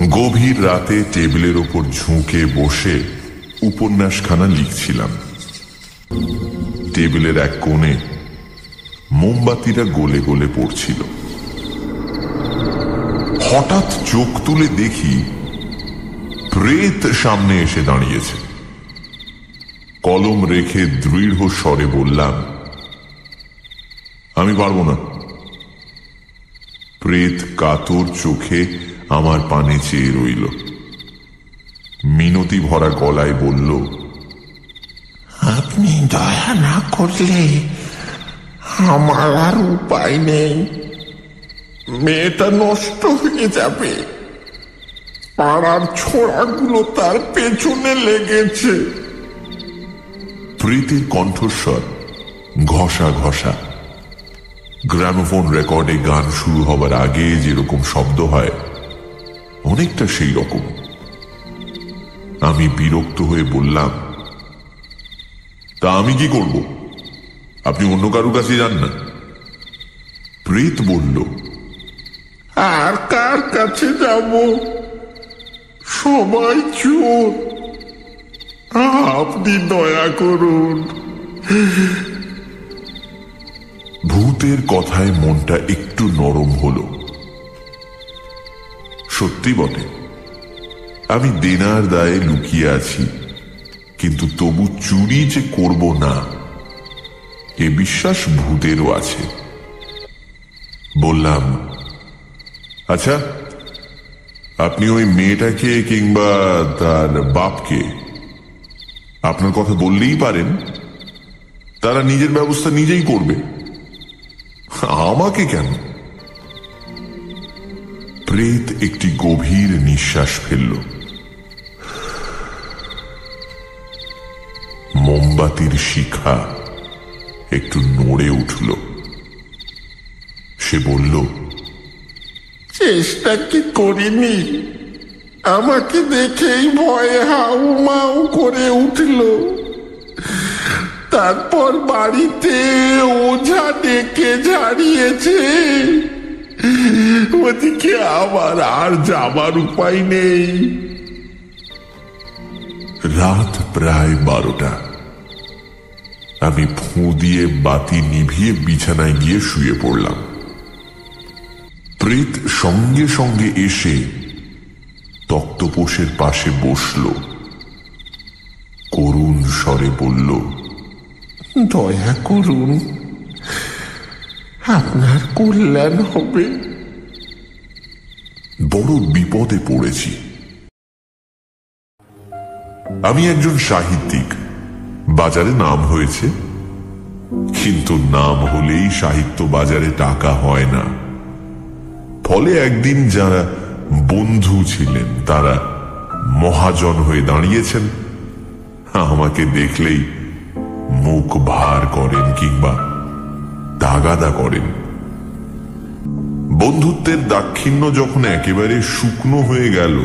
গভীর রাতে টেবিলের ওপর ঝুঁকে বসে উপন্যাসখানা লিখছিলাম। টেবিলের এক কোণে মোমবাতিটা গলে গলে পড়ছিল। হঠাৎ চোখ তুলে দেখি প্রেত সামনে এসে দাঁড়িয়েছে। কলম রেখে দৃঢ় স্বরে বললাম, আমি পারবো না। প্রেত কাতর চোখে আমার পানে চেয়ে রইল। মিনতি ভরা গলায় বলল, আপনি দয়া না করলে আমার আর উপায় নেই। মেয়েটা নষ্ট হয়ে যাবে। পাড়ার ছোড়াগুলো তার পেছনে লেগেছে। প্রীতির কণ্ঠস্বর ঘষা ঘষা। গ্রামোফোন রেকর্ডে গান শুরু হবার আগে যেরকম শব্দ হয়, অনেকটা সেই রকম। আমি বিরক্ত হয়ে বললাম, তা আমি কি করব? আপনি অন্য কারুর কাছে যান না। প্রেত বলল, আর কার কাছে যাব? সবাই চোর। আপনি দয়া করুন। ভূতের কথায় মনটা একটু নরম হলো। সত্যি বটে, আমি দেনার দায়ে লুকিয়ে আছি, কিন্তু তবু চুরি যে করব না এ বিশ্বাস ভূতেরও আছে। বললাম, আচ্ছা, আপনি ওই মেয়েটাকে কিংবা তার বাপকে আপনার কথা বললেই পারেন, তারা নিজের ব্যবস্থা নিজেই করবে। আমাকে কেন? প্রেত একটি গভীর নিঃশ্বাস ফেলল। মোমবাতির শিখা একটু নড়ে উঠল। সে বলল, চেষ্টা কি করিনি? আমাকে দেখেই ভয়ে হাউ মাউ করে উঠল। তারপর বাড়িতে ওঝা ডেকে ঝাড়িয়েছে। ওদিকে আমার আর যাবার উপায় নেই। রাত প্রায় 12টা। আমি ফুঁ দিয়ে বাতি নিভিয়ে বিছানায় গিয়ে শুয়ে পড়লাম। প্রেত সঙ্গে সঙ্গে এসে তক্তপোষের পাশে বসল। করুণ স্বরে বলল, দয়া করুন, আপনার কল্যাণ হবে। বড় বিপদে পড়েছি। আমি একজন সাহিত্যিক, বাজারে নাম হয়েছে, কিন্তু নাম হলেই সাহিত্য বাজারে টাকা হয় না। ফলে একদিন যারা বন্ধু ছিলেন তারা মহাজন হয়ে দাঁড়িয়েছেন। আমাকে দেখলেই মুখ ভার করেন কিংবা তাগাদা করেন। বন্ধুত্বের দাক্ষিণ্য যখন একেবারে শুকনো হয়ে গেল,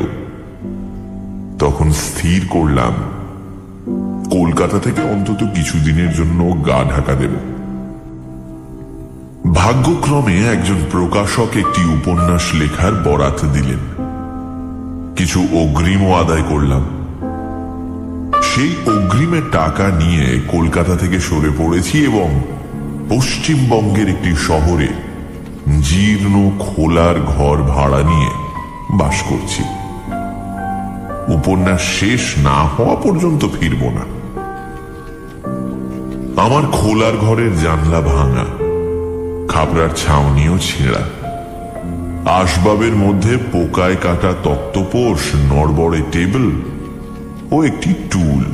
তখন স্থির করলাম কলকাতা থেকে অন্তত কিছুদিনের জন্য গা ঢাকা দেব। ভাগ্যক্রমে একজন প্রকাশক একটি উপন্যাস লেখার বরাত দিলেন। কিছু অগ্রিমও আদায় করলাম। সেই অগ্রিমের টাকা নিয়ে কলকাতা থেকে সরে পড়েছি এবং পশ্চিমবঙ্গের একটি শহরে জীর্ণ খোলার ঘর ভাড়া নিয়ে বাস করছি। উপন্যাস শেষ না হওয়া পর্যন্ত ফিরব না। আমার খোলার ঘরের জানলা ভাঙা, খাপড়ার ছাউনিও ছেঁড়া। আসবাবের মধ্যে পোকায় কাটা তক্তপোষ, নড়বড়ে টেবিল ও একটি টুল।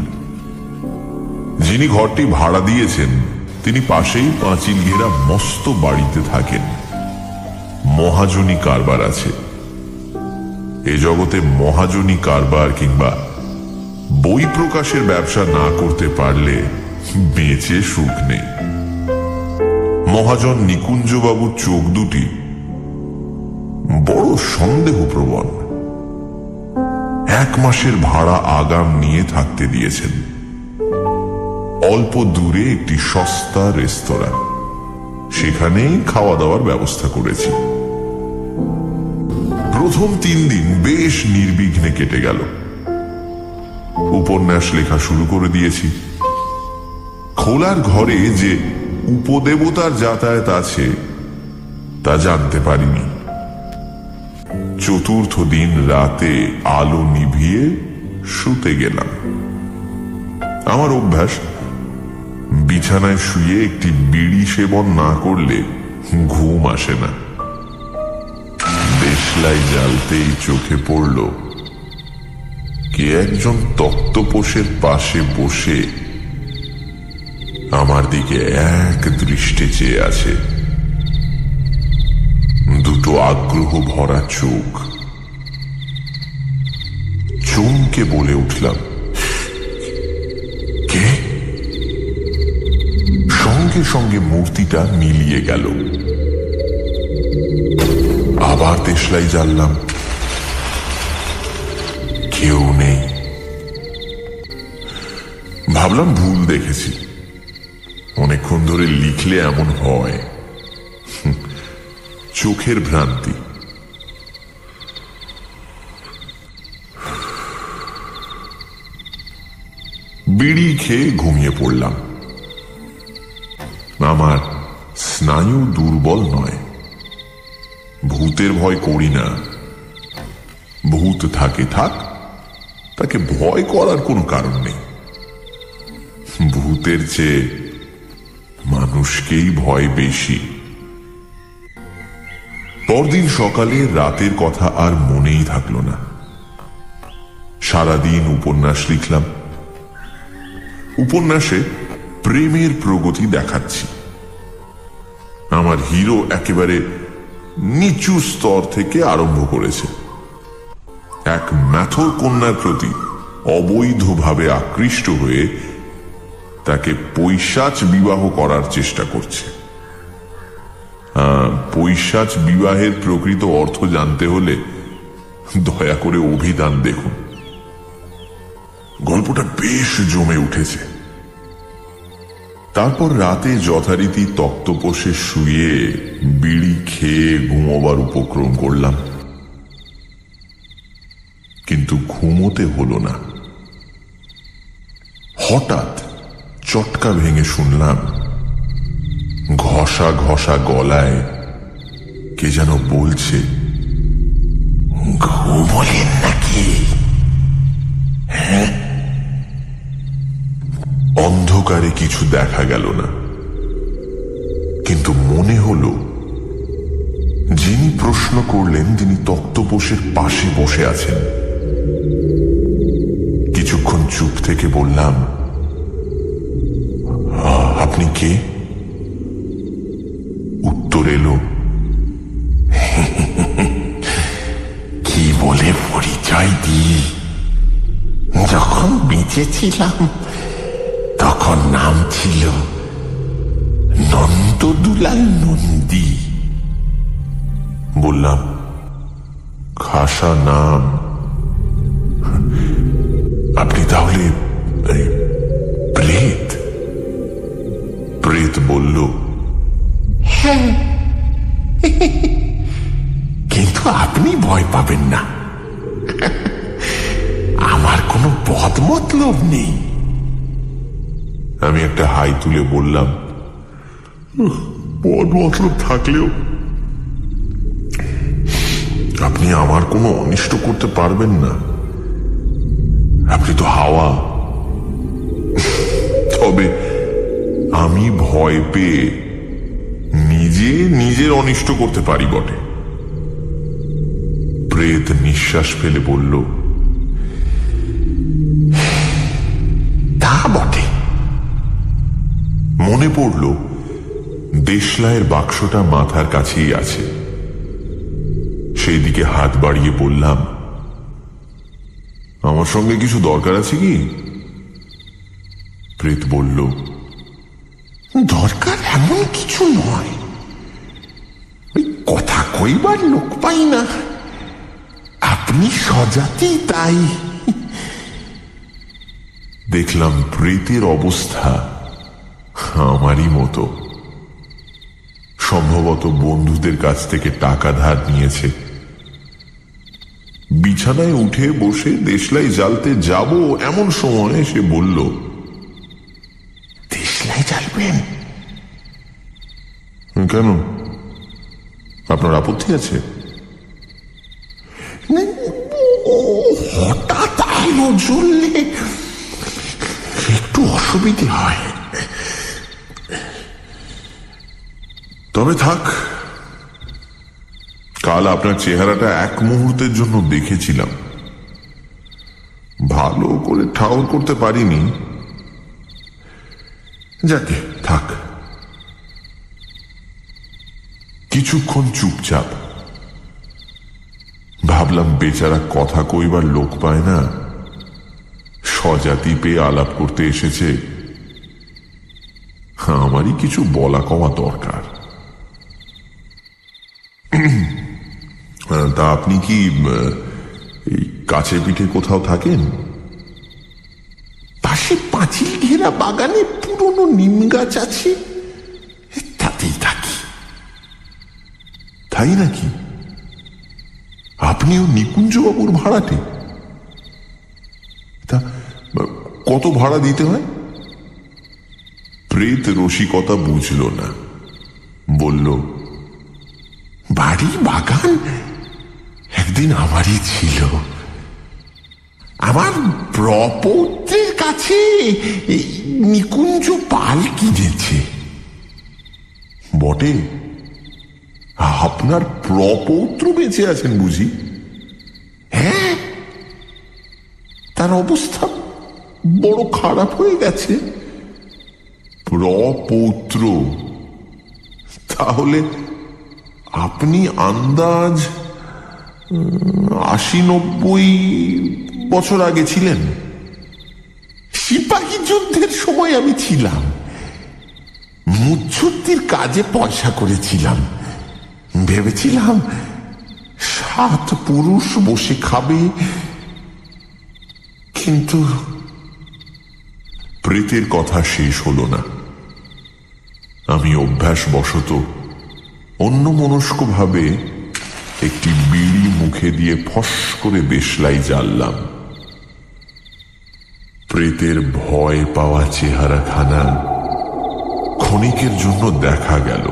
যিনি ঘরটি ভাড়া দিয়েছেন তিনি পাশেই পাঁচিল ঘেরা মস্ত বাড়িতে থাকেন। মহাজনী কারবার আছে। এ জগতে মহাজনী কারবার কিংবা বই প্রকাশের ব্যবসা না করতে পারলে বেঁচে সুখ নেই। মহাজন নিকুঞ্জবাবুর চোখ দুটি বড় সন্দেহপ্রবণ। 1 মাসের ভাড়া আগাম নিয়ে থাকতে দিয়েছেন। অল্প দূরে একটি সস্তা রেস্তোরাঁ, সেখানেই খাওয়া দাওয়ার ব্যবস্থা করেছি। প্রথম 3 দিন বেশ নির্বিঘ্নে কেটে গেল। উপন্যাস লেখা শুরু করে দিয়েছি। খোলার ঘরে যে উপদেবতার যাতায়াত আছে তা জানতে পারিনি। চতুর্থ দিন রাতে আলো নিভিয়ে শুতে গেলাম। আমার অভ্যাস, বিছানায় শুয়ে একটি বিড়ি সেবন না করলে ঘুম আসে না। দেশলাই জ্বালতেই চোখে পড়ল কে একজন তক্তপোষের পাশে বসে আমার দিকে এক দৃষ্টে চেয়ে আছে। দুটো আগ্রহ ভরা চোখ। চমকে বলে উঠলাম, কে? সঙ্গে সঙ্গে মূর্তিটা মিলিয়ে গেল। আবার দেশলাই জ্বাললাম, কেউ নেই। ভাবলাম ভুল দেখেছি, অনেকক্ষণ ধরে লিখলে এমন হয়, চোখের ভ্রান্তি। বিড়ি খেয়ে ঘুমিয়ে পড়লাম। আমার স্নায়ু দুর্বল নয়, ভূতের ভয় করি না। ভূত থাকে থাক, তাকে ভয় করার কোনো কারণ নেই। ভূতের চেয়ে মানুষকেই ভয় বেশি। পরদিন সকালে রাতের কথা আর মনেই থাকলো না। সারাদিন উপন্যাস লিখলাম। উপন্যাসে প্রেমের প্রগতি দেখাচ্ছি। আমার হিরো একেবারে নিচু স্তর থেকে আরম্ভ করেছে। এক ম্যাথর কন্যার প্রতি অবৈধভাবে আকৃষ্ট হয়ে তাকে পৈশাচ বিবাহ করার চেষ্টা করছে। পৈশাচ বিবাহের প্রকৃত অর্থ জানতে হলে দয়া করে অভিধান দেখুন। গল্পটা বেশ জমে উঠেছে। তারপর রাতে যথারীতি তক্তপোষে শুয়ে বিড়ি খেয়ে ঘুমোবার উপক্রম করলাম, কিন্তু ঘুমোতে হলো না। হঠাৎ চটকা ভেঙে শুনলাম ঘষা ঘষা গলায় কে যেন বলছে, ঘুমোলেন নাকি? হ্যাঁ। অন্ধকারে কিছু দেখা গেল না, কিন্তু মনে হলো যিনি প্রশ্ন করলেন তিনি তক্তপোষের পাশে বসে আছেন। কিছুক্ষণ চুপ থেকে বললাম, আপনি কে? উত্তর এলো, কি বলে পরিচয় দিই? যখন বেঁচে ছিলাম তখন নাম ছিল নন্দদুলাল নন্দী। বললাম, খাসা নাম। আপনি তাহলে প্রেত? প্রেত বলল, হ্যাঁ, কিন্তু আপনি ভয় পাবেন না, আমার কোনো বদ মতলব নেই। আমি একটা হাই তুলে বললাম, বদ মতলব থাকলেও আপনি আমার কোনো অনিষ্ট করতে পারবেন না, আপনি তো হাওয়া। তবে আমি ভয় পেয়ে নিজের অনিষ্ট করতে পারি বটে। প্রেত নিঃশ্বাস ফেলে বলল, তা বটে। মনে পড়ল দেশলাইয়ের বাক্সটা মাথার কাছেই আছে। সেই দিকে হাত বাড়িয়ে বললাম, আমার সঙ্গে কিছু দরকার আছে কি? প্রেত বলল, দরকার এমন কিছু নয়, ওই কথা কইবার লোক পাই না, আপনি সজাতি তাই। দেখলাম প্রেতের অবস্থা আমারই মতো। সম্ভবত বন্ধুদের কাছ থেকে টাকা ধার নিয়েছে, বিছানায় উঠে বসে দেশলাই জ্বালতে যাব এমন সময় সে বলল, দেশলাই জ্বালবেন? কেন, আপনার আপত্তি আছে? হঠাৎ আলো জ্বললে একটু অসুবিধে হয়। তবে থাক, কাল আপনার চেহারাটা এক মুহূর্তের জন্য দেখেছিলাম, ভালো করে ঠাউর করতে পারিনি। যাকে থাক। কিছুক্ষণ চুপচাপ। ভাবলাম বেচারা কথা কইবার লোক পায় না, স্বজাতি পেয়ে আলাপ করতে এসেছে, আমারই কিছু বলা কওয়া দরকার। তা আপনি কি এই কাছে পিঠে কোথাও থাকেন? পাশে পাঁচিল ঘেরা বাগানে পুরনো নিম গাছ আছে, তাতেই থাকি। তাই নাকি? আপনিও নিকুঞ্জবাবুর ভাড়াটে? তা কত ভাড়া দিতে হয়? প্রেত রসিকতা বুঝল না, বলল, বাড়ি বাগান একদিন আমারই ছিল। আমার প্রপৌত্রের কাছে নিকুঞ্জ পাল কিনেছে। বটে? আপনার প্রপৌত্র বেঁচে আছেন বুঝি? হ্যাঁ, তার অবস্থা বড় খারাপ হয়ে গেছে। প্রপৌত্র? তাহলে আপনি আন্দাজ ৮০-৯০ বছর আগে ছিলেন? সিপাহী যুদ্ধের সময় আমি ছিলাম। মুচ্ছুদ্দির কাজে পয়সা করেছিলাম। ভেবেছিলাম ৭ পুরুষ বসে খাবে, কিন্তু প্রেতের কথা শেষ হল না। আমি অভ্যাসবশত অন্যমনস্ক ভাবে একটি বিড়ি মুখে দিয়ে ফস করে দেশলাই জ্বাললাম। প্রেতের ভয় পাওয়া চেহারাখানা ক্ষণিকের জন্য দেখা গেল,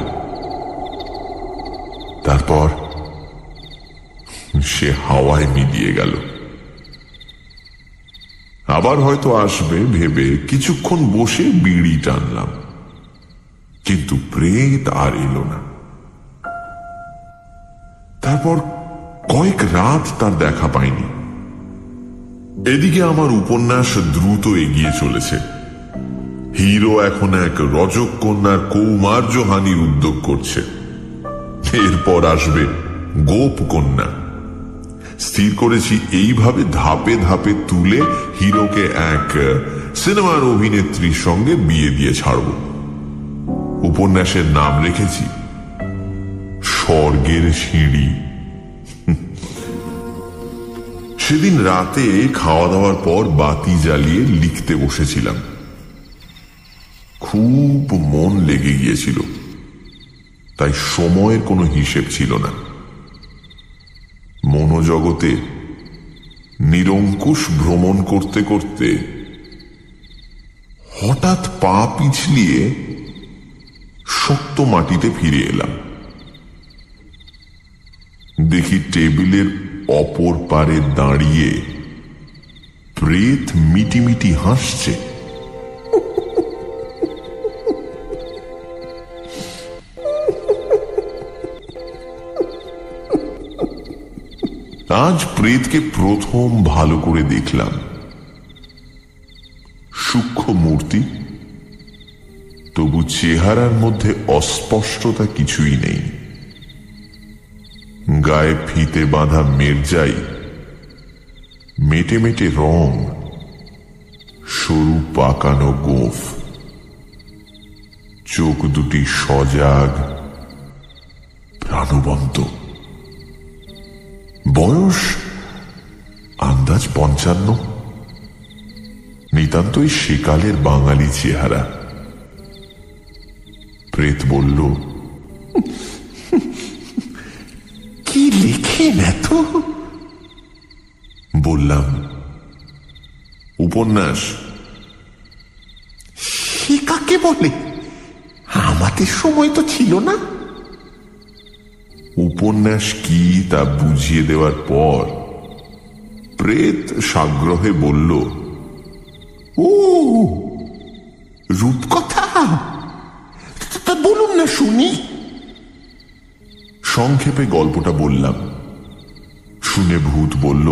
তারপর সে হাওয়ায় মিলিয়ে গেল। আবার হয়তো আসবে ভেবে কিছুক্ষণ বসে বিড়ি টানলাম, কিন্তু প্রেত আর এলো না। তারপর কয়েক রাত তার দেখা পাইনি। এদিকে আমার উপন্যাস দ্রুত এগিয়ে চলেছে। হিরো এখন এক রজক কন্যার কৌমার্যহানির উদ্যোগ করছে। এরপর আসবে গোপ কন্যা। স্থির করেছি এইভাবে ধাপে ধাপে তুলে হিরোকে এক সিনেমার অভিনেত্রীর সঙ্গে বিয়ে দিয়ে ছাড়ব। উপন্যাসের নাম রেখেছি স্বর্গের সিঁড়ি। সেদিন রাতে খাওয়া দাওয়ার পর বাতি জ্বালিয়ে লিখতে বসেছিলাম। খুব মন লেগে গিয়েছিল, তাই সময়ের কোনো হিসেব ছিল না। মনোজগতে নিরঙ্কুশ ভ্রমণ করতে করতে হঠাৎ পা পিছলিয়ে শক্ত মাটিতে ফিরে এলাম। দেখি টেবিলের অপর পারে দাঁড়িয়ে প্রেত মিটিমিটি হাসছে। আজ প্রেতকে প্রথম ভালো করে দেখলাম। সূক্ষ্ম মূর্তি, তবু চেহারার মধ্যে অস্পষ্টতা কিছুই নেই। গায়ে ফিতে বাঁধা মেরজাই, মেটে মেটে রং, সরু পাকানো গোঁফ, চোখ দুটি সজাগ, প্রাণবন্ত। বয়স আন্দাজ ৫৫। নিতান্তই সেকালের বাঙালি চেহারা। প্রেত বলল, কি লেখেন এত? বললাম, উপন্যাস। সে কাকে বলে? আমাদের সময় তো ছিল না। উপন্যাস কি তা বুঝিয়ে দেওয়ার পর প্রেত সাগ্রহে বলল, ও রূপকথা, তা বলুন না শুনি। সংক্ষেপে গল্পটা বললাম। শুনে ভূত বলল,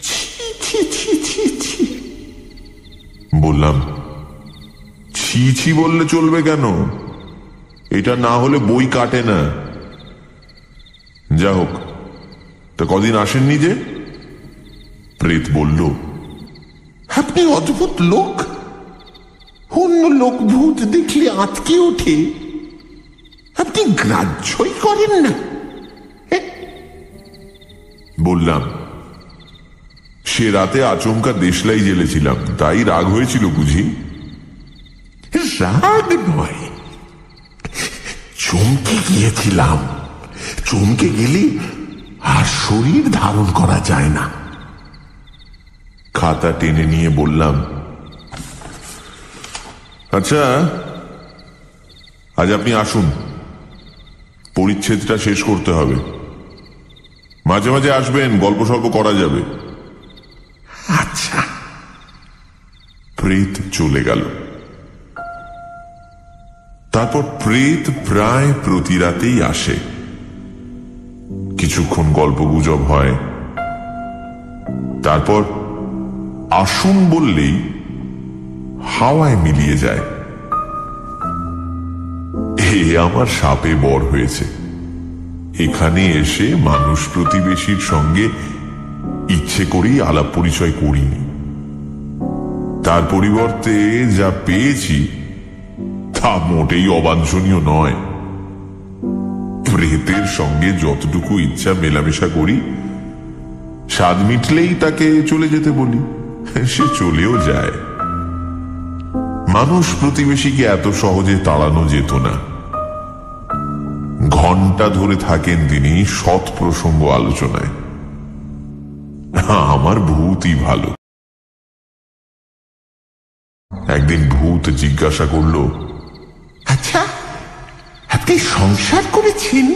ছি ছি ছি ছি ছি। বললাম, ছি ছি বললে চলবে কেন? এটা না হলে বই কাটে না। যা হোক, তা কদিন আসেননি যে? প্রেত বলল, আপনি অদ্ভুত লোক। অন্য লোক ভূত দেখলে আঁতকে ওঠে, আপনি গ্রাহ্যই করেন না। বললাম, সে রাতে আচমকা দেশলাই জেলেছিলাম, তাই রাগ হয়েছিল বুঝি? রাগ নয়, চমকে গিয়েছিলাম। চমকে গেলে আর শরীর ধারণ করা যায় না। খাতা টেনে নিয়ে বললাম, আচ্ছা আজ আপনি আসুন, পরিচ্ছেদটা শেষ করতে হবে। মাঝে মাঝে আসবেন, গল্প সল্প করা যাবে। আচ্ছা। প্রেত চলে গেল। তারপর প্রেত প্রায় প্রতি রাতেই আসে। কিছুক্ষণ গল্প গুজব হয়, তারপর আসুন বললেই হাওয়ায় মিলিয়ে যায়। এ আমার সাপে বর হয়েছে। এখানে এসে মানুষ প্রতিবেশীর সঙ্গে ইচ্ছে করেই আলাপ পরিচয় করিনি। তার পরিবর্তে যা পেয়েছি তা মোটেই অবাঞ্ছনীয় নয়। প্রেতের সঙ্গে যতটুকু ইচ্ছা মেলামেশা করি, স্বাদ মিটলেই তাকে চলে যেতে বলি, সে চলেও যায়। মানুষ প্রতিবেশীকে এত সহজে তাড়ানো যেত না। ঘন্টা ধরে থাকেন তিনি সৎ প্রসঙ্গ আলোচনায়। আমার ভূতই ভালো। একদিন ভূত জিজ্ঞাসা করল, আচ্ছা, আপনি সংসার করেছেন?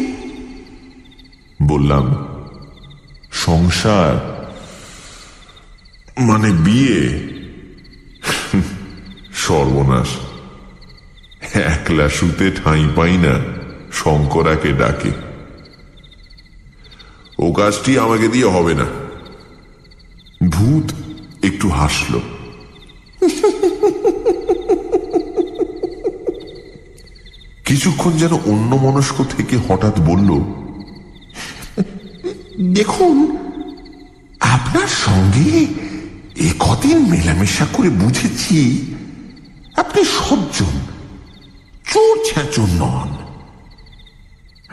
বললাম, সংসার মানে বিয়ে? সর্বনাশ, একলা শুতে ঠাঁই পাই না, শঙ্করাকে ডাকে। ও কাজটি আমাকে দিয়ে হবে না। ভূত একটু হাসল। কিছুক্ষণ যেন অন্যমনস্ক থেকে হঠাৎ বলল, দেখুন, আপনার সঙ্গে এ কদিন মেলামেশা করে বুঝেছি আপনি সজ্জন, চোর ছ্যাঁচর নন।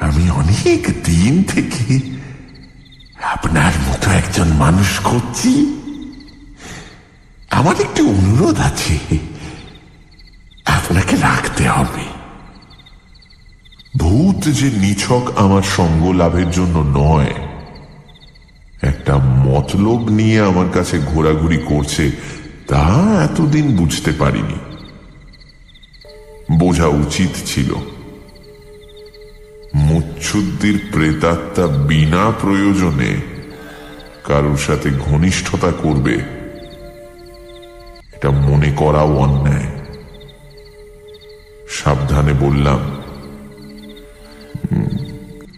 আমি অনেক দিন থেকে আপনার মতো একজন মানুষ খুঁজছি। আমার একটি অনুরোধ আছে, আপনাকে রাখতে হবে। ভূত যে নিছক আমার সঙ্গ লাভের জন্য নয়, একটা মতলব নিয়ে আমার কাছে ঘোরাঘুরি করছে, তা এতদিন বুঝতে পারিনি। বোঝা উচিত ছিল। মুচ্ছুদ্দির প্রেতাত্মা বিনা প্রয়োজনে কারোর সাথে ঘনিষ্ঠতা করবে, এটা মনে করাও অন্যায়। সাবধানে বললাম,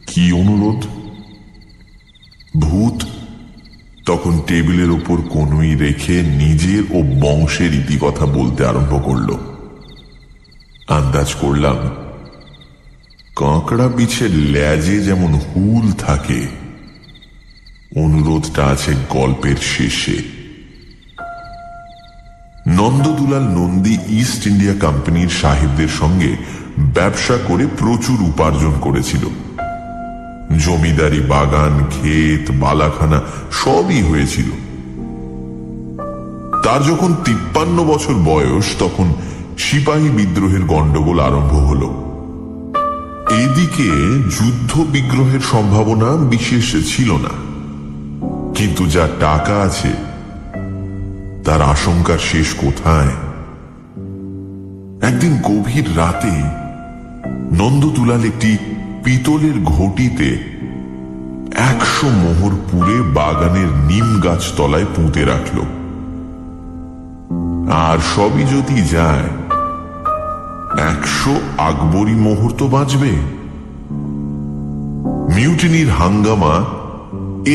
কি অনুরোধ? ভূত তখন টেবিলের ওপর কনুই রেখে নিজের ও বংশের ইতিকথা বলতে আরম্ভ করল। আন্দাজ করলাম, কাঁকড়া বিছের ল্যাজে যেমন হুল থাকে, অনুরোধটা আছে গল্পের শেষে। নন্দদুলাল নন্দী ইস্ট ইন্ডিয়া কোম্পানির সাহেবদের সঙ্গে ব্যবসা করে প্রচুর উপার্জন করেছিল। জমিদারি, বাগান, ক্ষেত, বালাখানা সবই হয়েছিল। তার যখন 53 বছর বয়স, তখন সিপাহী বিদ্রোহের গন্ডগোল আরম্ভ হল। এদিকে যুদ্ধ বিগ্রহের সম্ভাবনা বিশেষ ছিল না, কিন্তু যা টাকা আছে তার আশঙ্কার শেষ কোথায়? একদিন গভীর রাতে নন্দদুলাল একটি পিতলের ঘটিতে 100 মোহর পুরে বাগানের নিম গাছ তলায় পুঁতে রাখল। আর সবই যদি যায়, 100 আকবরী মোহর তো বাঁচবে। মিউটিনির হাঙ্গামা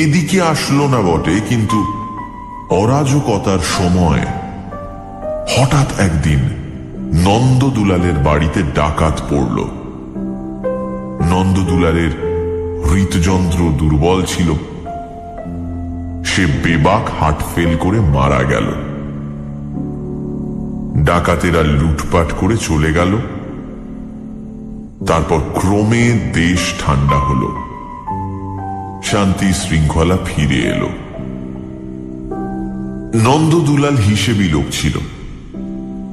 এদিকে আসলো না বটে, কিন্তু অরাজকতার সময় হঠাৎ একদিন নন্দদুলালের বাড়িতে ডাকাত পড়ল। নন্দদুলালের হৃদযন্ত্র দুর্বল ছিল, সে বেবাক হার্ট ফেল করে মারা গেল। ডাকাতেরা লুটপাট করে চলে গেল। তারপর ক্রমে দেশ ঠান্ডা হলো, শান্তি শৃঙ্খলা ফিরে এলো। নন্দদুলাল হিসেবি লোক ছিল,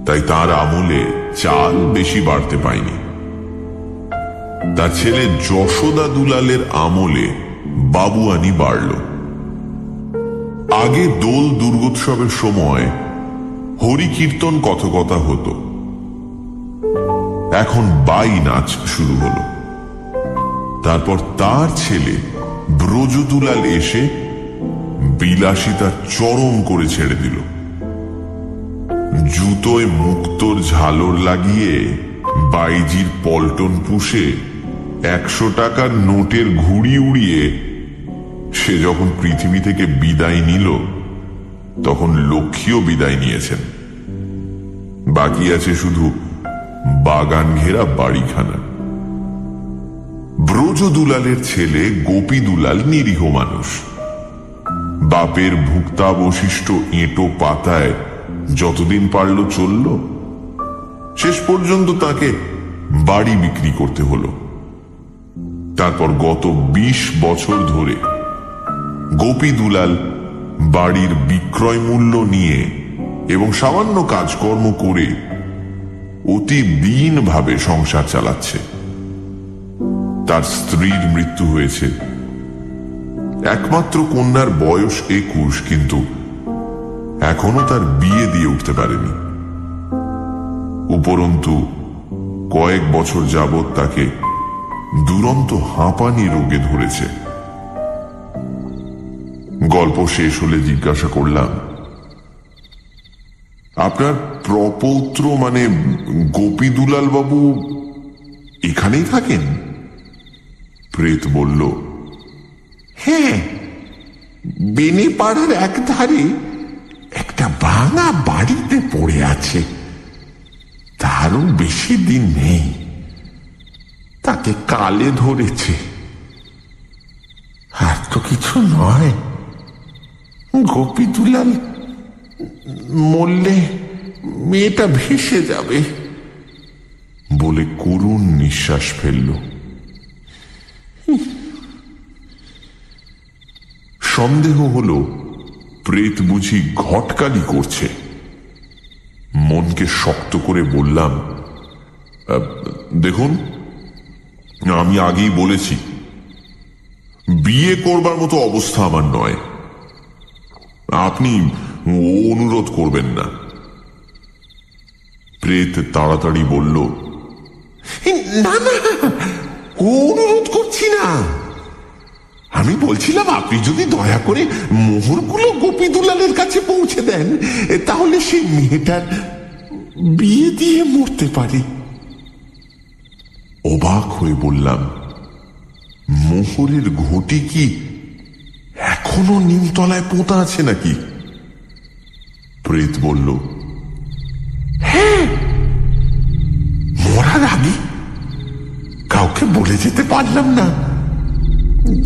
তাই তার আমলে চাল বেশি বাড়তে পায়নি। তার ছেলে যশোদা দুলালের আমলে বাবুয়ানি বাড়ল। আগে দোল দুর্গোৎসবের সময় হরিকীর্তন কথকতা হতো, এখন বাই নাচ শুরু হলো। তারপর তার ছেলে ব্রজদুলাল এসে বিলাসিতা চরম করে ছেড়ে দিল। জুতোয় মুক্তোর ঝালর লাগিয়ে বাইজির পল্টন পুষে 100 টাকার নোটের ঘুড়ি উড়িয়ে সে যখন পৃথিবী থেকে বিদায় নিল, তখন লক্ষ্মীও বিদায় নিয়েছেন। বাকি আছে শুধু বাগান ঘেরা বাড়িখানা। ব্রজদুলালের ছেলে গোপী দুলাল নিরীহ মানুষ। বাপের ভুক্তাবশিষ্ট এঁটো পাতায় যতদিন পারল চলল, শেষ পর্যন্ত তাকে বাড়ি বিক্রি করতে হলো। তারপর গত 20 বছর ধরে গোপী দুলাল বাড়ির বিক্রয় মূল্য নিয়ে এবং সামান্য কাজকর্ম করে অতি দীনভাবে সংসার চালাচ্ছে। তার স্ত্রীর মৃত্যু হয়েছে। একমাত্র কন্যার বয়স 21, কিন্তু এখনো তার বিয়ে দিয়ে উঠতে পারেনি। উপরন্তু কয়েক বছর যাবৎ তাকে দুরন্ত হাঁপানি রোগে ধরেছে। গল্প শেষ হলে জিজ্ঞাসা করলাম, আপনার প্রপৌত্র মানে গোপী দুলাল বাবু এখানেই থাকেন? প্রেত বলল, হ্যাঁ, বেনেপাড়ার একধারে একটা ভাঙা বাড়িতে পড়ে আছে। তারও বেশি দিন নেই, তাকে কালে ধরেছে। আর তো কিছু নয়, গোপী দুলাল মরলে মেয়েটা ভেসে যাবে বলে করুণ নিঃশ্বাস ফেলল। সন্দেহ হলো প্রেত বুঝি ঘটকালি করছে। মনকে শক্ত করে বললাম, দেখুন, আমি আগেই বলেছি বিয়ে করবার মতো অবস্থা আমার নয়। আপনি অনুরোধ করবেন না। প্রেত তাড়াতাড়ি বলল, না না, অনুরোধ করছি না। আমি বলছিলাম, আপনি যদি দয়া করে মোহরগুলো গোপী দুলালের কাছে পৌঁছে দেন, তাহলে সেই মেয়েটার বিয়ে দিয়ে মরতে পারে। অবাক হয়ে বললাম, মোহরের ঘটি কি এখনো নিমতলায় পোঁতা আছে নাকি? প্রেত বলল, হ্যাঁ, মরার আগে কাউকে বলে যেতে পারলাম না।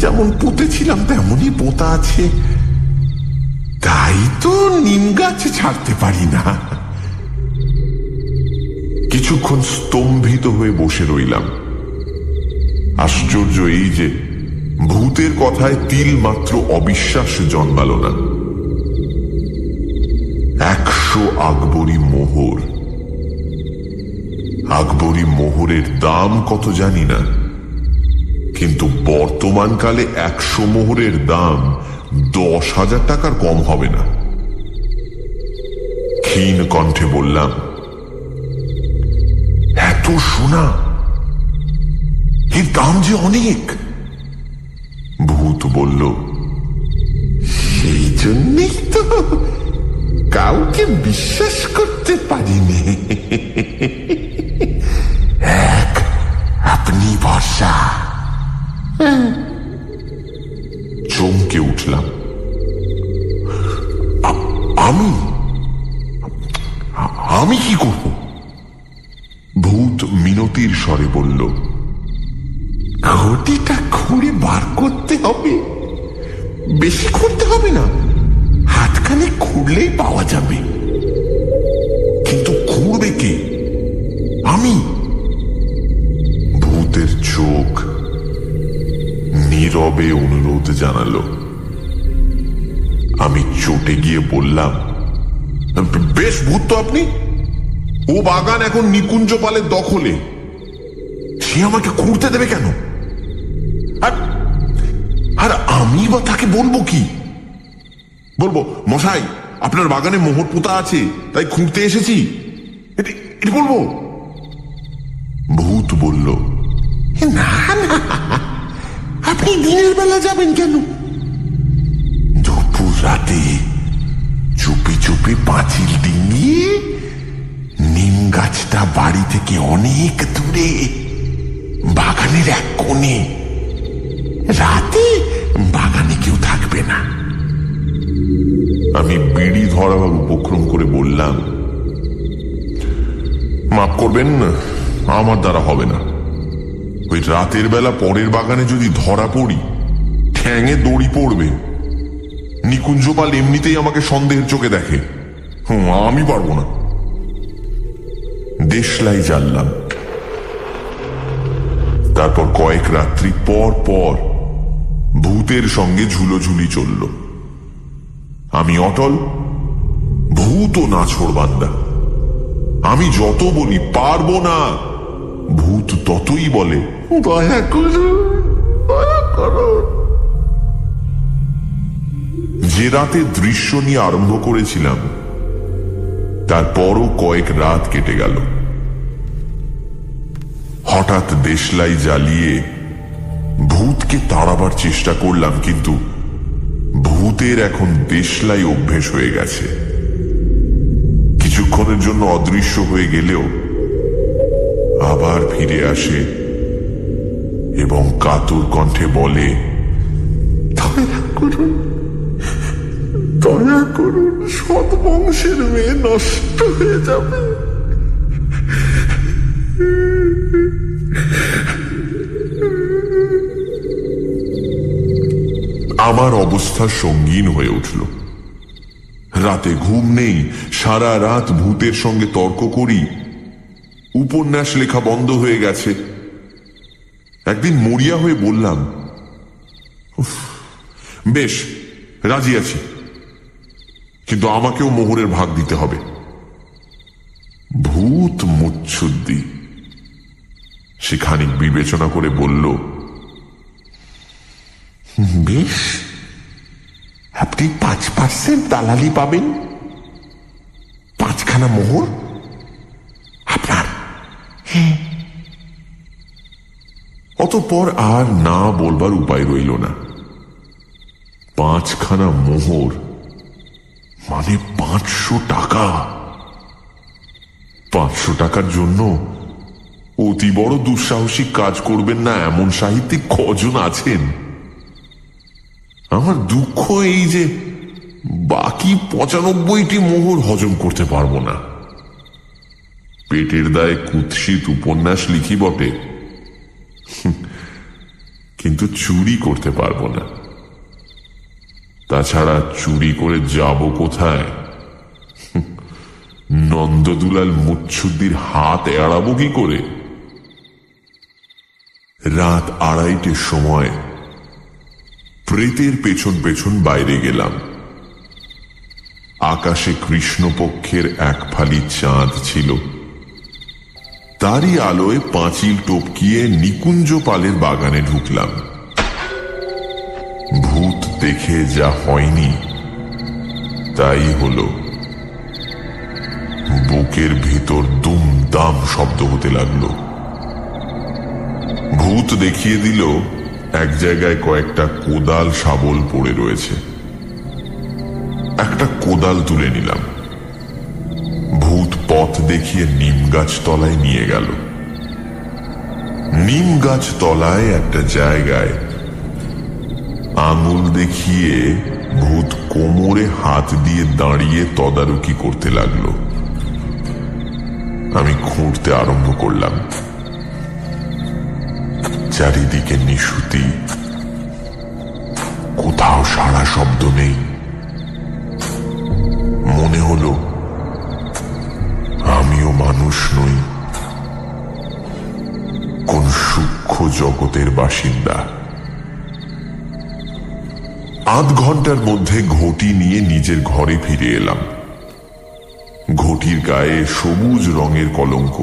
যেমন পুঁতেছিলাম তেমনই পোঁতা আছে, তাই তো নিম গাছ ছাড়তে পারি না। কিছুক্ষণ স্তম্ভিত হয়ে বসে রইলাম। আশ্চর্য এই যে ভূতের কথায় তিল মাত্র অবিশ্বাস জন্মালো না। 100 আকবরী মোহর। আকবরী মোহরের দাম কত জানি না, কিন্তু বর্তমানকালে 100 মোহরের দাম 10,000 টাকার কম হবে না। ক্ষীণ কণ্ঠে বললাম, এত সোনা, এর দাম যে অনেক। ভূত বলল, সেই জন্যই তো কাউকে বিশ্বাস করতে পারিনি। আপনি ভরসা। চমকে উঠলাম। আমি আমি কি করব? ভূত মিনতির স্বরে বলল, ঘটিটা খুঁড়ে বার করতে হবে। বেশি খুঁড়তে হবে না, হাতখানে খুঁড়লেই পাওয়া যাবে। কিন্তু খুঁড়বে কে? আমি? ভূতের চোখ নীরবে অনুরোধ জানালো। আমি চটে গিয়ে বললাম, বেশ ভূত তো আপনি। ও বাগান এখন নিকুঞ্জ পালের দখলে, সে আমাকে খুঁড়তে দেবে কেন? আর আমি বা তাকে বলবো কি? বলবো, মশাই আপনার বাগানে মোহর পোতা আছে, তাই খুঁড়তে এসেছি, এটা বলবো? ভূত বলল, না না, আপনি দিনের বেলা যাবেন কেন? দুপুর রাতে চুপি চুপি পাঁচিল ডিঙিয়ে নিম গাছটা বাড়ি থেকে অনেক দূরে বাগানের এক কোণে। রাতে বাগানে কেউ থাকবে না। আমি বিড়ি ধরাবার উপক্রম করে বললাম, মাফ করবেন, আমার দ্বারা হবে না। ওই রাতের বেলা পরের বাগানে যদি ধরা পড়ি, ঠ্যাঙে দড়ি পড়বে। নিকুঞ্জপাল এমনিতেই আমাকে সন্দেহের চোখে দেখে। আমি পারবো না। দেশলাই জ্বাললাম। তারপর কয়েক রাত্রি পর পর ভূতের সঙ্গে ঝুলোঝুলি চলল। আমি অটল, ভূত নাছোড়বান্দা। আমি যত বলি পারবো না, ভূত ততই বলে, দয়া করুন, দয়া করুন। যে রাতে দৃশ্য নিয়ে আরম্ভ করেছিলাম, তারপরও কয়েক রাত কেটে গেল। হঠাৎ দেশলাই জ্বালিয়ে ভূতকে তাড়াবার চেষ্টা করলাম, কিন্তু ভূতের এখন দেশলাই অভ্যেস হয়ে গেছে। কিছুক্ষণের জন্য অদৃশ্য হয়ে গেলেও আবার ফিরে আসে এবং কাতর কণ্ঠে বলে, দয়া করুন, দয়া করুন, সৎ বংশের মেয়ে নষ্ট হয়ে যাবে। আমার অবস্থা সঙ্গীন হয়ে উঠল। রাতে ঘুম নেই, সারা রাত ভূতের সঙ্গে তর্ক করি, উপন্যাস লেখা বন্ধ হয়ে গেছে। একদিন মরিয়া হয়ে বললাম, বেশ রাজি আছি, কিন্তু আমাকেও মোহরের ভাগ দিতে হবে। ভূত মুচ্ছুদ্দি। সে খানিক বিবেচনা করে বলল, বেশ, আপনি 5% দালালি পাবেন। 5খানা মোহর আপনার। অতঃপর আর না বলবার উপায় রইল না। 5খানা মোহর মানে 500 টাকা। 500 টাকার জন্য অতি বড় দুঃসাহসিক কাজ করবেন না এমন সাহিত্যিক কজন আছেন? আমার দুঃখ এই যে বাকি 95টি মোহর হজম করতে পারবো না। পেটের দায়ে কুৎসিত উপন্যাস লিখি বটে, কিন্তু চুরি করতে পারবো না। তাছাড়া চুরি করে যাব কোথায়? নন্দদুলাল মুচ্ছুদ্দির হাত এড়াবো কি করে? রাত 2:30টার সময় প্রেতের পেছন পেছন বাইরে গেলাম। আকাশে কৃষ্ণপক্ষের এক ফালি চাঁদ ছিল। তারই আলোয় পাঁচিল টপকিয়ে নিকুঞ্জ পালের বাগানে ঢুকলাম। ভূত দেখে যা হয়নি তাই হলো। বুকের ভেতর দুমদাম শব্দ হতে লাগলো। ভূত দেখিয়ে দিল এক জায়গায় কয়েকটা কোদাল শাবল পড়ে রয়েছে। একটা কোদাল তুলে নিলাম। ভূত পথ দেখিয়ে নিম গাছ তলায় নিয়ে গেল। নিম গাছ তলায় একটা জায়গায় আঙুল দেখিয়ে ভূত কোমরে হাত দিয়ে দাঁড়িয়ে তদারকি করতে লাগলো। আমি খুঁড়তে আরম্ভ করলাম। চারিদিকে নিশুতি, কোথাও সাড়া শব্দ নেই। মনে হলো আমিও মানুষ নই, কোন সূক্ষ্ম জগতের বাসিন্দা। আধ ঘন্টার মধ্যে ঘটি নিয়ে নিজের ঘরে ফিরে এলাম। ঘটির গায়ে সবুজ রঙের কলঙ্ক,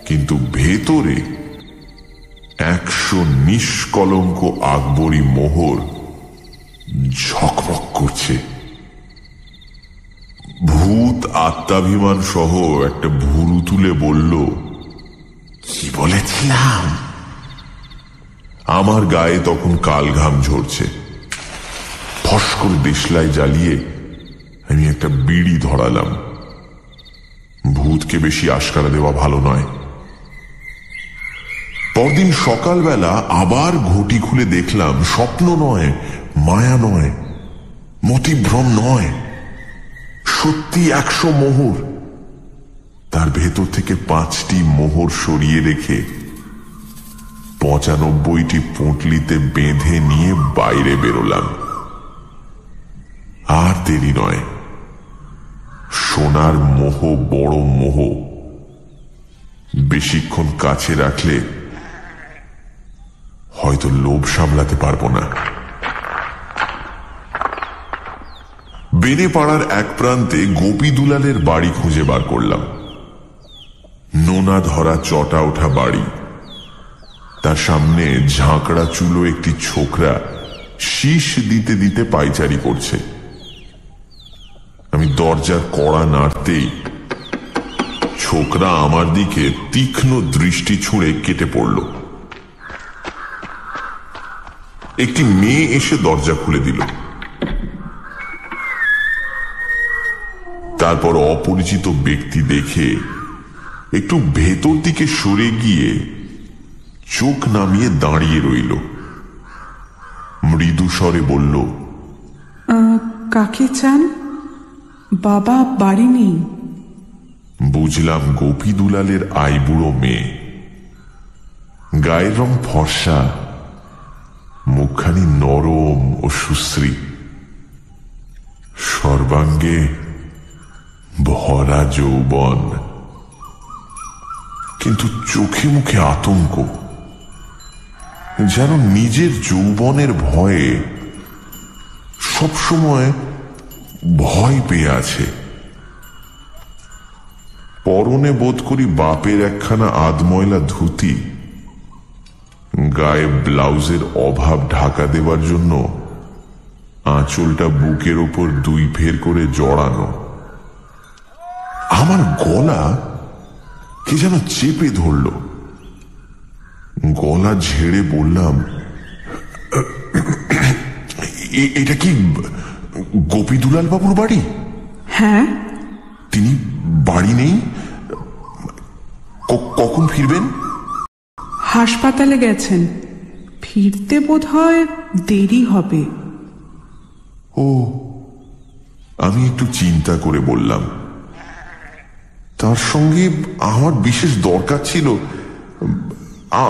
কিন্তু ভেতরে 100 নিষ্কলঙ্ক আকবরী মোহর ঝকমক করছে। ভূত আত্মাভিমান সহ একটা ভুরু তুলে বলল, কি বলেছিলাম? আমার গায়ে তখন কালঘাম ঝরছে। ফস করে দেশলাই জ্বালিয়ে আমি একটা বিড়ি ধরালাম। ভূতকে বেশি আশকারা দেওয়া ভালো নয়। পরদিন সকালবেলা আবার ঘটি খুলে দেখলাম স্বপ্ন নয়, মায়া নয়, মতিভ্রম নয়, সত্যি 100 মোহর। তার ভেতর থেকে 5টি মোহর সরিয়ে রেখে 95টি পুঁটলিতে বেঁধে নিয়ে বাইরে বেরোলাম। আর দেরি নয়, সোনার মোহ বড় মোহ। বেশিক্ষণ কাছে রাখলে হয়তো লোভ সামলাতে পারবো না। বেনে পাড়ার এক প্রান্তে গোপী দুলালের বাড়ি খুঁজে বার করলাম। নোনা ধরা চটা ওঠা বাড়ি, তার সামনে ঝাঁকড়া চুলো একটি ছোকরা শীষ দিতে দিতে পায়চারি করছে। আমি দরজার কড়া নাড়তেই ছোকরা আমার দিকে তীক্ষ্ণ দৃষ্টি ছুঁড়ে কেটে পড়ল। একটি মেয়ে এসে দরজা খুলে দিল। তারপর অপরিচিত ব্যক্তি দেখে একটু ভেতর দিকে সরে গিয়ে চোখ নামিয়ে দাঁড়িয়ে রইল। মৃদু স্বরে বলল, কাকে চান? বাবা বাড়ি নেই। বুঝলাম গোপী দুলালের আইবুড়ো মেয়ে। গায়ের রং ফর্সা, মুখখানি নরম ও সুশ্রী, সর্বাঙ্গে ভরা যৌবন, কিন্তু চোখে মুখে আতঙ্ক, যেন নিজের যৌবনের ভয়ে সবসময় ভয় পেয়ে আছে। পরনে বোধ করি বাপের একখানা আধময়লা ধুতি, গায়ে ব্লাউজের অভাব ঢাকা দেবার জন্য আঁচলটা বুকের ওপর 2 ফের করে জড়ানো। আমার গলা কে যেন চেপে ধরল। গলা ঝেড়ে বললাম, এটা কি গোপী দুলাল বাবুর বাড়ি? হ্যাঁ। তিনি বাড়ি নেই? কখন ফিরবেন? হাসপাতালে গেছেন, ফিরতে বোধহয় দেরি হবে। ও, আমি একটু চিন্তা করে বললাম, তার সঙ্গে আমার বিশেষ দরকার ছিল।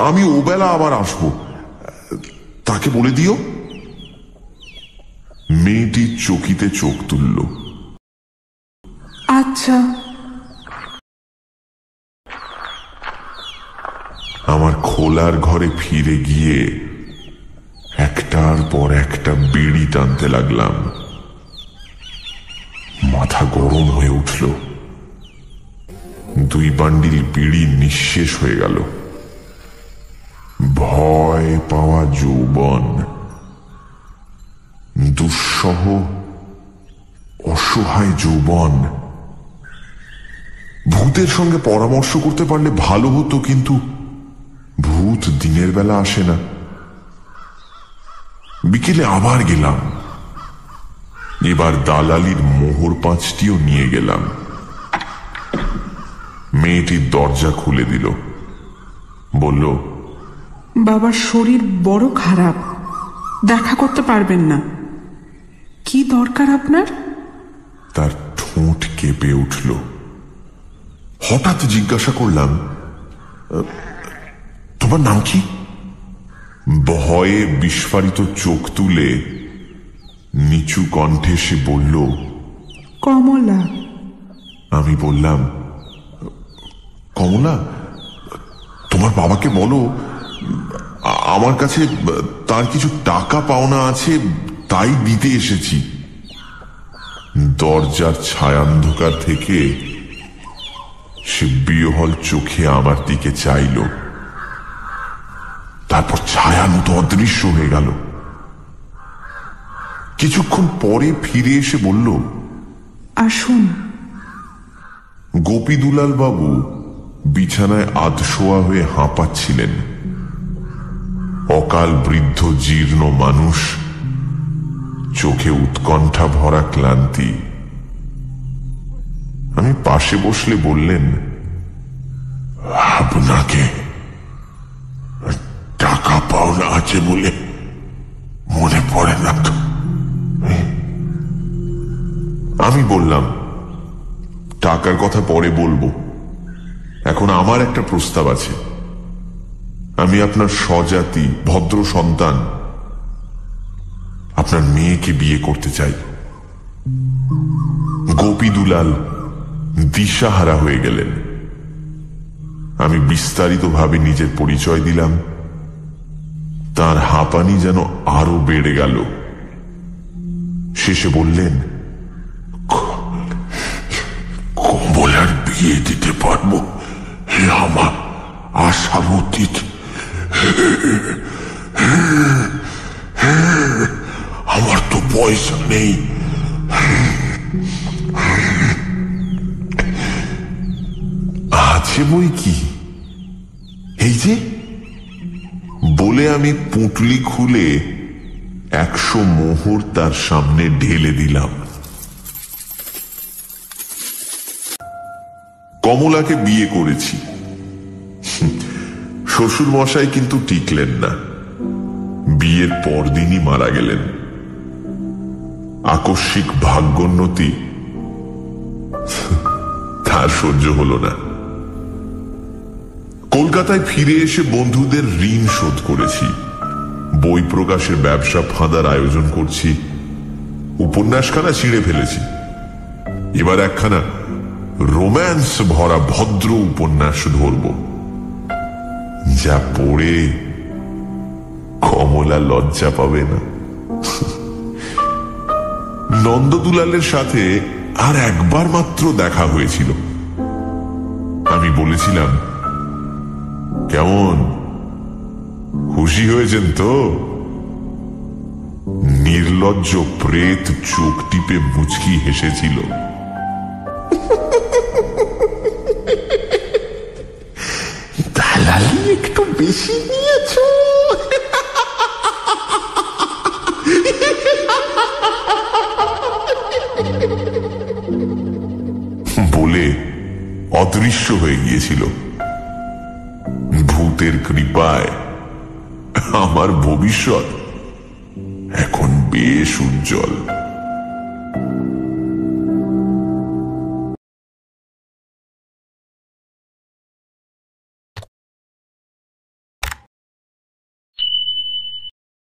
আমি ওবেলা আবার আসবো, তাকে বলে দিও। মেয়েটি চকিতে চোখ তুলল। আচ্ছা। আমার খোলার ঘরে ফিরে গিয়ে একটার পর একটা বিড়ি টানতে লাগলাম। মাথা গরম হয়ে উঠল। 2 বান্ডিল বিড়ি নিঃশেষ হয়ে গেল। ভয় পাওয়া যৌবন দুঃসহ অসহায় যৌবন। ভূতের সঙ্গে পরামর্শ করতে পারলে ভালো হতো, কিন্তু ভূত দিনের বেলা আসে না। বিকেলে আবার গেলাম, এবার দালালির মোহর 5টিও নিয়ে গেলাম। মেয়েটির দরজা খুলে দিল, বলল, বাবার শরীর বড় খারাপ, দেখা করতে পারবেন না। কি দরকার আপনার? তার ঠোঁট কেঁপে উঠল। হঠাৎ জিজ্ঞাসা করলাম, তোমার নাম কি? ভয়ে বিস্ফারিত চোখ তুলে নিচু কণ্ঠে সে বলল, কমলা। আমি বললাম, কমলা, তোমার বাবাকে বলো আমার কাছে তার কিছু টাকা পাওনা আছে, তাই দিতে এসেছি। দরজার ছায়ান্ধকার থেকে সে বিহ্বল চোখে আমার দিকে চাইল, তারপর ছায়ার মতো অদৃশ্য হয়ে গেল। কিছুক্ষণ পরে ফিরে এসে বলল, আসুন। গোপীদুলাল বাবু বিছানায় আধশোয়া হয়ে হাঁপাচ্ছিলেন। অকাল বৃদ্ধ জীর্ণ মানুষ, চোখে উৎকণ্ঠা ভরা ক্লান্তি। আমি পাশে বসলে বললেন, আপনাকে টাকা পাওনা আছে বলে মনে পড়ে না তো? আমি বললাম, টাকার কথা পরে বলবো, এখন আমার একটা প্রস্তাব আছে। আমি আপনার স্বজাতি ভদ্র সন্তান, আপনার মেয়েকে বিয়ে করতে চাই। গোপীদুলাল দিশাহারা হয়ে গেলেন। আমি বিস্তারিতভাবে নিজের পরিচয় দিলাম। তার হাঁপানি যেন আরো বেড়ে গেল। শেষে বললেন, কমলার বিয়ে দিতে পারবো, হে আমার আশার অতীত। আমার তো পয়সা নেই। আছে বই কি, এই যে, বলে আমি পুঁটলি খুলে 100 মোহর তার সামনে ঢেলে দিলাম। কমলাকে বিয়ে করেছি। শ্বশুর মশাই কিন্তু টিকলেন না, বিয়ের পরদিনই মারা গেলেন। আকস্মিক ভাগ্যোন্নতি তার সহ্য হল না। কলকাতায় ফিরে এসে বন্ধুদের ঋণ শোধ করেছি, বই প্রকাশের ব্যবসা ফাঁদার আয়োজন করছি, উপন্যাসখানা ছিঁড়ে ফেলেছি। এবার একখানা রোম্যান্স ভরা ভদ্র উপন্যাস ধরব, যা পড়ে কমলা লজ্জা পাবে না। নন্দদুলালের সাথে আর একবার মাত্র দেখা হয়েছিল। আমি বলেছিলাম, কেমন খুশি হয়েছেন তো? নির্লজ্জ প্রেত চোখ টিপে মুচকি হেসেছিল। দালালি একটু বেশি নিয়েছ। বলে অদৃশ্য হয়ে গিয়েছিল। ভূতের কৃপায় আমার ভবিষ্যৎ এখন বেশ উজ্জ্বল।